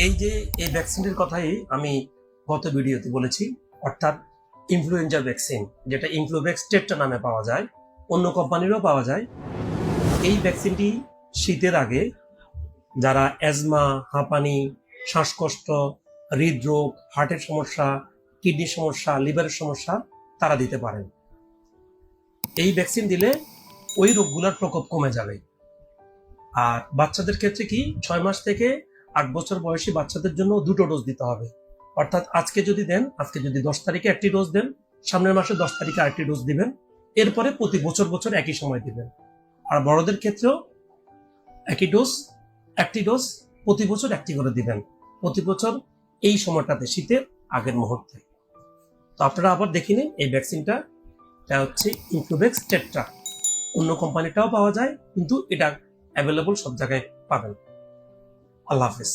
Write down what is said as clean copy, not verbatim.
এই যে এই ভ্যাকসিনের কথাই আমি গত ভিডিওতে বলেছি, অর্থাৎ ইনফ্লুয়েঞ্জা ভ্যাকসিন, যেটা ইনফ্লুভেক্স টেট্রা নামে পাওয়া যায়, অন্য কোম্পানিরও পাওয়া যায়। এই ভ্যাকসিনটি শীতের আগে যারা অ্যাজমা, হাঁপানি, শ্বাসকষ্ট, হৃদরোগ, হার্টের সমস্যা, কিডনির সমস্যা, লিভারের সমস্যা তারা দিতে পারেন। এই ভ্যাকসিন দিলে ওই রোগগুলোর প্রকোপ কমে যাবে। আর বাচ্চাদের ক্ষেত্রে কি 6 মাস থেকে 8 বছর বয়সী বাচ্চাদের জন্য 2টো ডোজ দিতে হবে। অর্থাৎ আজকে যদি 10 তারিখে একটি ডোজ দেন, সামনের মাসে 10 তারিখে আরেকটি ডোজ দিবেন, এরপরে প্রতি বছর বছর একই সময় দিবেন। আর বড়দের ক্ষেত্রেও একই ডোজ, একটি ডোজ প্রতি বছর একটি করে দিবেন, প্রতি বছর এই সময়টাতে, শীতের আগের মুহূর্তে। তো আপনারা আবার দেখে নিন, এই ভ্যাকসিনটা হচ্ছে ইনফ্লুভেক্স টেট্রা। অন্য কোম্পানিটাও পাওয়া যায়, কিন্তু এটা অ্যাভেলেবল সব জায়গায় পাবেন। আল্লাহ হাফেজ।